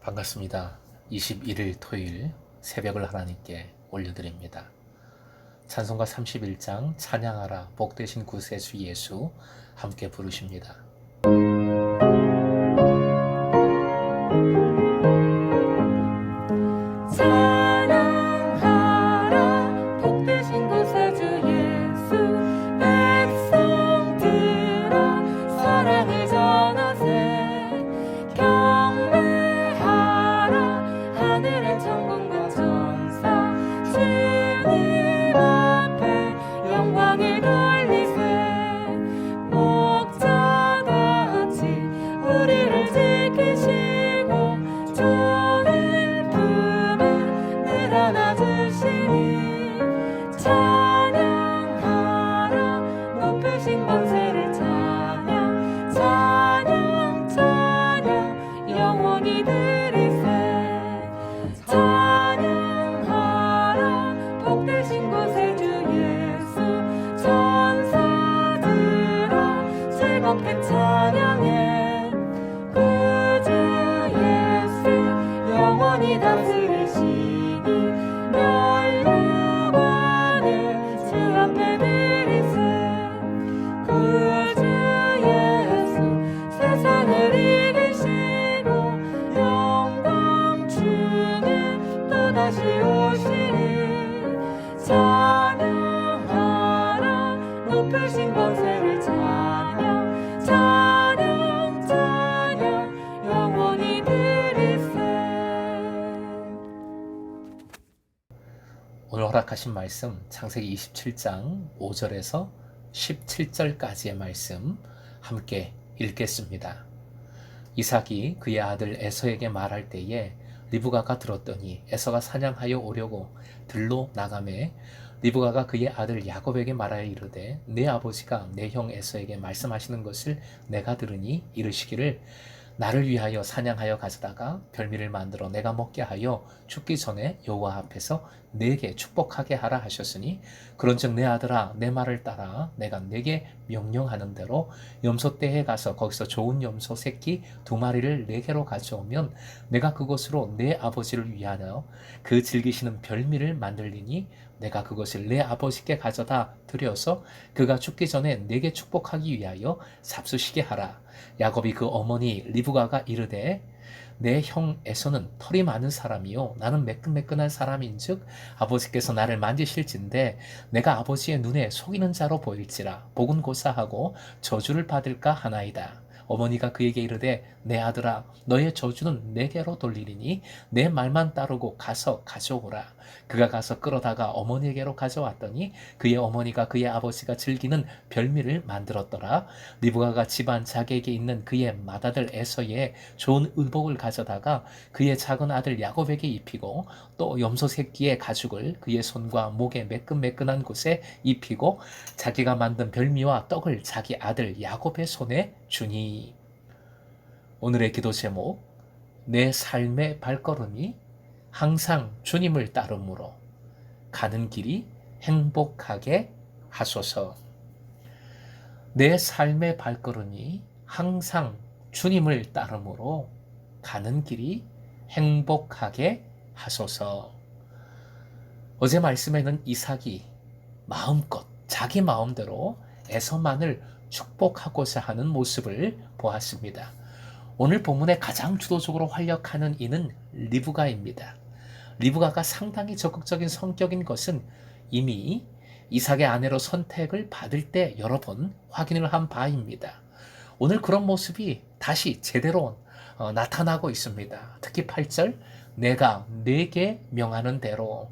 반갑습니다. 21일 토요일 새벽을 하나님께 올려드립니다. 찬송가 31장 찬양하라 복되신 구세주 예수 함께 부르십니다. 찬양하라 복되신 구세주 예수 백성 들어 사랑을 전하세 경배하라 하늘의 천군과 천사 주님 앞에 영광을 돌리세 목자같이 우리를 지키시고 주의 품에 늘 안아주시니 찬양하라 높으신 권세를 찬양 찬양 찬양 영원히 드리세 찬양하라 복되신 구세주 예수 천사들아 즐겁게 찬양해 구주 예수 영원히 다스리시니 멸망하는 주 앞에 드리세 구주 예수 세상을 이기시고 영광 주는 또다시 오시니 찬양하라 높으신 권세를 찬양 찬양 찬양 영원히 드리세. 오늘 허락하신 말씀 창세기 27장 5절에서 17절까지의 말씀 함께 읽겠습니다. 이삭이 그의 아들 에서에게 말할 때에 리브가가 들었더니 에서가 사냥하여 오려고 들로 나가매 리브가가 그의 아들 야곱에게 말하여 이르되 내 아버지가 내 형 에서에게 말씀하시는 것을 내가 들으니 이르시기를 나를 위하여 사냥하여 가져다가 별미를 만들어 내가 먹게 하여 죽기 전에 여호와 앞에서 내게 축복하게 하라 하셨으니 그런즉 내 아들아 내 말을 따라 내가 내게 명령하는 대로 염소떼에 가서 거기서 좋은 염소 새끼 2마리를 내게로 가져오면 내가 그것으로 내 아버지를 위하여 그 즐기시는 별미를 만들리니 내가 그것을 내 아버지께 가져다 드려서 그가 죽기 전에 내게 축복하기 위하여 잡수시게 하라. 야곱이 그 어머니 리브가가 이르되 내 형 에서는 털이 많은 사람이요 나는 매끈매끈한 사람인즉 아버지께서 나를 만지실진데 내가 아버지의 눈에 속이는 자로 보일지라 복은 고사하고 저주를 받을까 하나이다. 어머니가 그에게 이르되 내 아들아 너의 저주는 내게로 돌리리니 내 말만 따르고 가서 가져오라. 그가 가서 끌어다가 어머니에게로 가져왔더니 그의 어머니가 그의 아버지가 즐기는 별미를 만들었더라. 리브가가 집안 자기에게 있는 그의 맏아들 에서의 좋은 의복을 가져다가 그의 작은 아들 야곱에게 입히고 또 염소 새끼의 가죽을 그의 손과 목에 매끈매끈한 곳에 입히고 자기가 만든 별미와 떡을 자기 아들 야곱의 손에 주니. 오늘의 기도 제목 내 삶의 발걸음이 항상 주님을 따름으로 가는 길이 행복하게 하소서. 내 삶의 발걸음이 항상 주님을 따름으로 가는 길이 행복하게 하소서. 어제 말씀에는 이삭이 마음껏 자기 마음대로 에서만을 축복하고자 하는 모습을 보았습니다. 오늘 본문에 가장 주도적으로 활약하는 이는 리브가입니다. 리브가가 상당히 적극적인 성격인 것은 이미 이삭의 아내로 선택을 받을 때 여러 번 확인을 한 바입니다. 오늘 그런 모습이 다시 제대로 나타나고 있습니다. 특히 8절 내가 네게 명하는 대로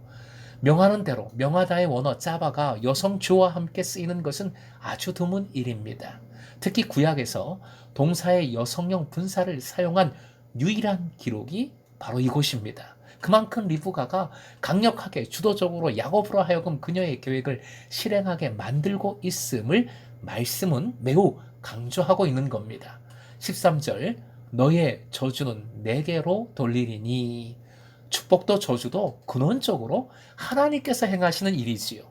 명하다의 원어 짜바가 여성 주어와 함께 쓰이는 것은 아주 드문 일입니다. 특히 구약에서 동사의 여성형 분사를 사용한 유일한 기록이 바로 이곳입니다. 그만큼 리브가가 강력하게 주도적으로 야곱으로 하여금 그녀의 계획을 실행하게 만들고 있음을 말씀은 매우 강조하고 있는 겁니다. 13절 너의 저주는 내게로 돌리리니 축복도 저주도 근원적으로 하나님께서 행하시는 일이지요.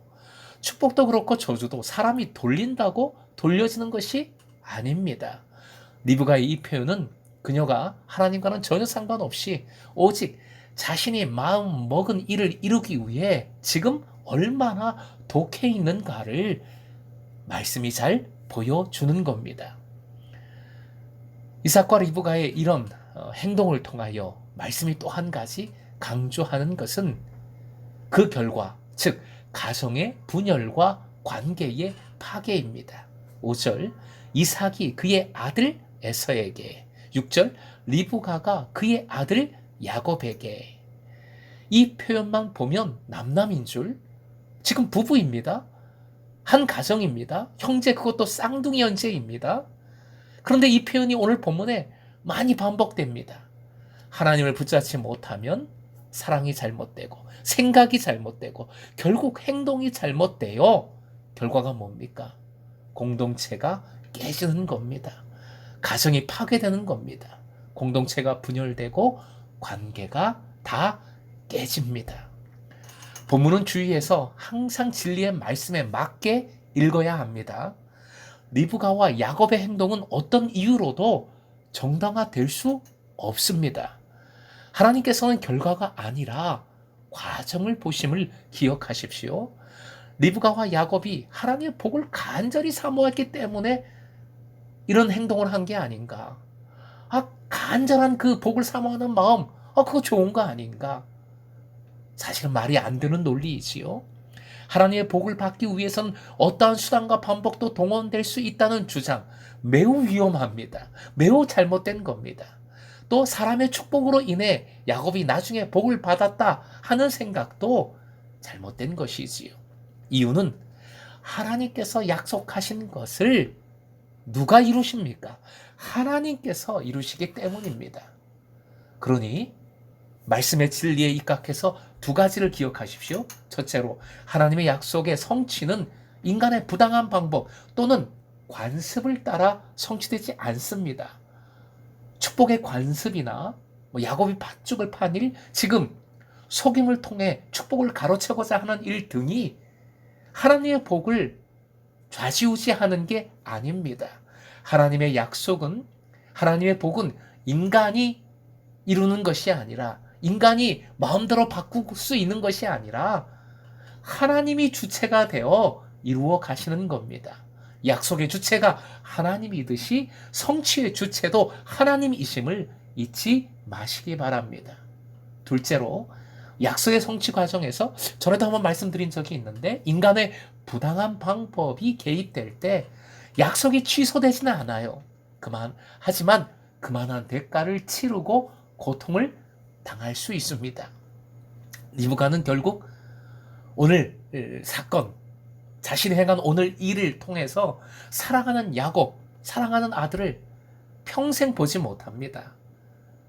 축복도 그렇고 저주도 사람이 돌린다고 돌려지는 것이 아닙니다. 리브가의 이 표현은 그녀가 하나님과는 전혀 상관없이 오직 자신이 마음 먹은 일을 이루기 위해 지금 얼마나 독해 있는가를 말씀이 잘 보여주는 겁니다. 이삭과 리브가의 이런 행동을 통하여 말씀이 또 한 가지 강조하는 것은 그 결과, 즉 가정의 분열과 관계의 파괴입니다. 5절, 이삭이 그의 아들 에서에게, 6절, 리브가가 그의 아들 야곱에게. 이 표현만 보면 남남인 줄, 지금 부부입니다. 한 가정입니다. 형제, 그것도 쌍둥이 형제입니다. 그런데 이 표현이 오늘 본문에 많이 반복됩니다. 하나님을 붙잡지 못하면 사랑이 잘못되고 생각이 잘못되고 결국 행동이 잘못되어 결과가 뭡니까? 공동체가 깨지는 겁니다. 가정이 파괴되는 겁니다. 공동체가 분열되고 관계가 다 깨집니다. 본문은 주의해서 항상 진리의 말씀에 맞게 읽어야 합니다. 리브가와 야곱의 행동은 어떤 이유로도 정당화될 수 없습니다. 하나님께서는 결과가 아니라 과정을 보심을 기억하십시오. 리브가와 야곱이 하나님의 복을 간절히 사모했기 때문에 이런 행동을 한 게 아닌가. 간절한 그 복을 사모하는 마음, 그거 좋은 거 아닌가. 사실은 말이 안 되는 논리이지요. 하나님의 복을 받기 위해서는 어떠한 수단과 방법도 동원될 수 있다는 주장, 매우 위험합니다. 매우 잘못된 겁니다. 또 사람의 축복으로 인해 야곱이 나중에 복을 받았다 하는 생각도 잘못된 것이지요. 이유는 하나님께서 약속하신 것을 누가 이루십니까? 하나님께서 이루시기 때문입니다. 그러니 말씀의 진리에 입각해서 두 가지를 기억하십시오. 첫째로, 하나님의 약속의 성취는 인간의 부당한 방법 또는 관습을 따라 성취되지 않습니다. 축복의 관습이나 야곱이 팥죽을 판 일, 지금 속임을 통해 축복을 가로채고자 하는 일 등이 하나님의 복을 좌지우지하는 게 아닙니다. 하나님의 약속은, 하나님의 복은 인간이 이루는 것이 아니라, 인간이 마음대로 바꿀 수 있는 것이 아니라 하나님이 주체가 되어 이루어 가시는 겁니다. 약속의 주체가 하나님이듯이 성취의 주체도 하나님이심을 잊지 마시기 바랍니다. 둘째로, 약속의 성취 과정에서 전에도 한번 말씀드린 적이 있는데 인간의 부당한 방법이 개입될 때 약속이 취소되지는 않아요. 하지만 그만한 대가를 치르고 고통을 당할 수 있습니다. 리브가는 결국 오늘 사건, 자신이 행한 오늘 일을 통해서 사랑하는 야곱, 사랑하는 아들을 평생 보지 못합니다.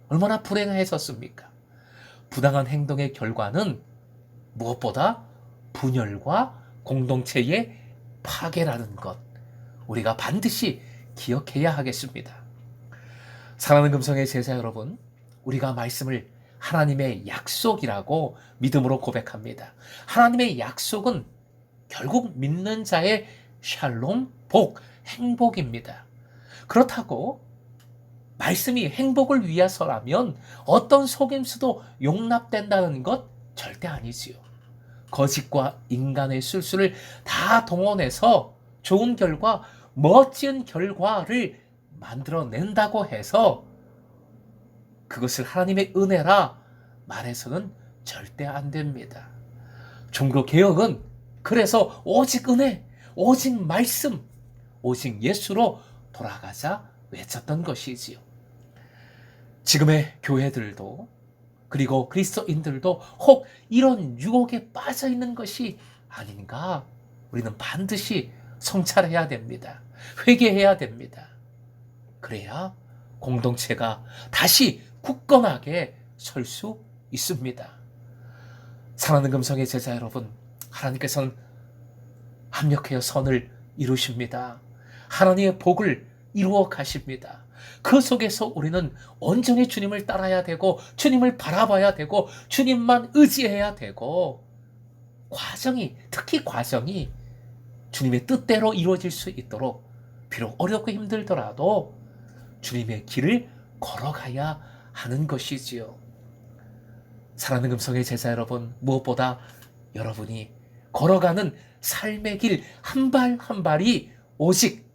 얼마나 불행했었습니까? 부당한 행동의 결과는 무엇보다 분열과 공동체의 파괴라는 것, 우리가 반드시 기억해야 하겠습니다. 사랑하는 금성의 제자 여러분, 우리가 말씀을 하나님의 약속이라고 믿음으로 고백합니다. 하나님의 약속은 결국 믿는 자의 샬롬, 복, 행복입니다. 그렇다고 말씀이 행복을 위해서라면 어떤 속임수도 용납된다는 것 절대 아니지요. 거짓과 인간의 술수를 다 동원해서 좋은 결과, 멋진 결과를 만들어낸다고 해서 그것을 하나님의 은혜라 말해서는 절대 안 됩니다. 종교개혁은 그래서 오직 은혜, 오직 말씀, 오직 예수로 돌아가자 외쳤던 것이지요. 지금의 교회들도 그리고 그리스도인들도 혹 이런 유혹에 빠져 있는 것이 아닌가, 우리는 반드시 성찰해야 됩니다. 회개해야 됩니다. 그래야 공동체가 다시 굳건하게 설 수 있습니다. 사랑하는 금성의 제자 여러분, 하나님께서는 합력하여 선을 이루십니다. 하나님의 복을 이루어 가십니다. 그 속에서 우리는 온전히 주님을 따라야 되고 주님을 바라봐야 되고 주님만 의지해야 되고, 특히 과정이 주님의 뜻대로 이루어질 수 있도록 비록 어렵고 힘들더라도 주님의 길을 걸어가야 하는 것이지요. 사랑하는 금성의 제자 여러분, 무엇보다 여러분이 걸어가는 삶의 길 한 발 한 발이 오직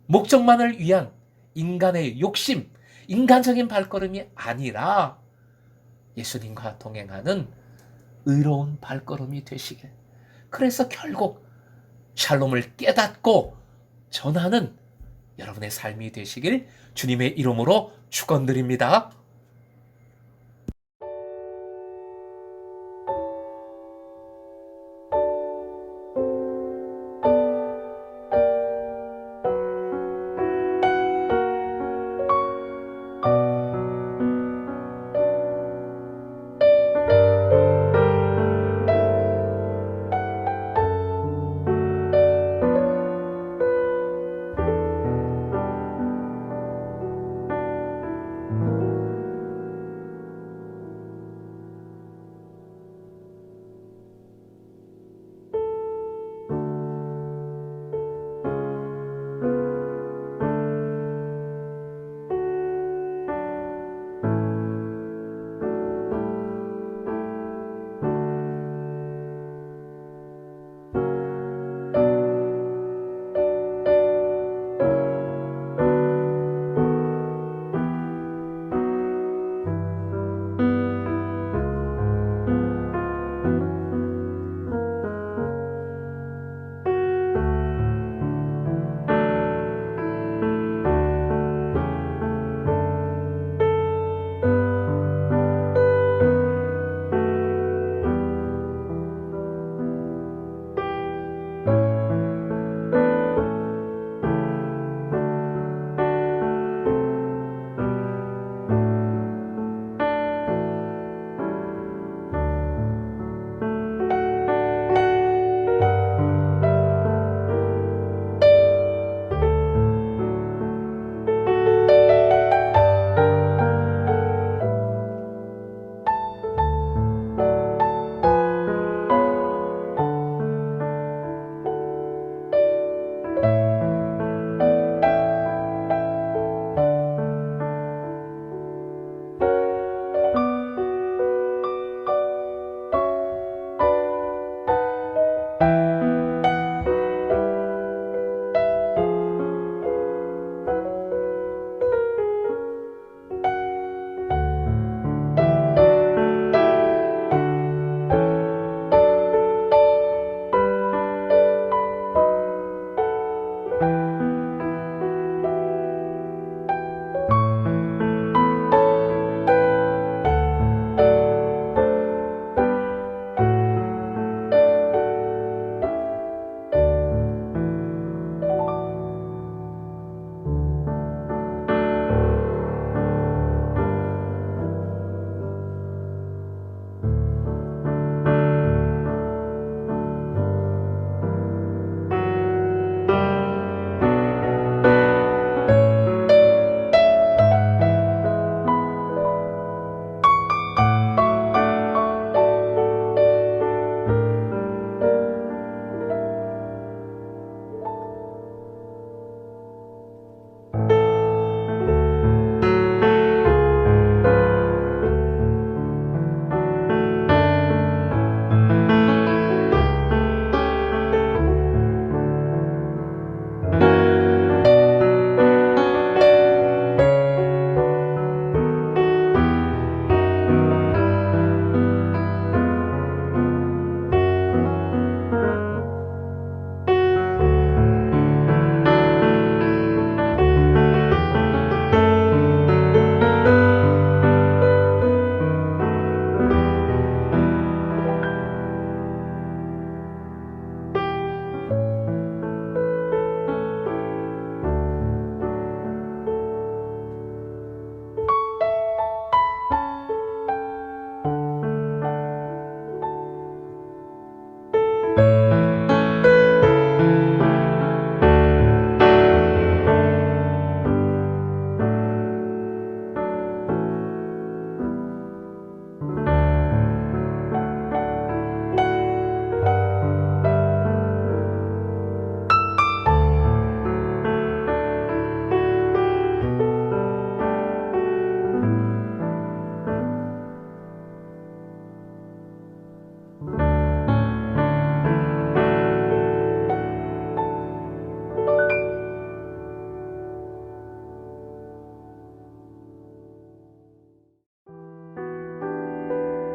목적만을 위한 인간의 욕심, 인간적인 발걸음이 아니라 예수님과 동행하는 의로운 발걸음이 되시길. 그래서 결국 샬롬을 깨닫고 전하는 여러분의 삶이 되시길 주님의 이름으로 축원드립니다.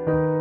찬양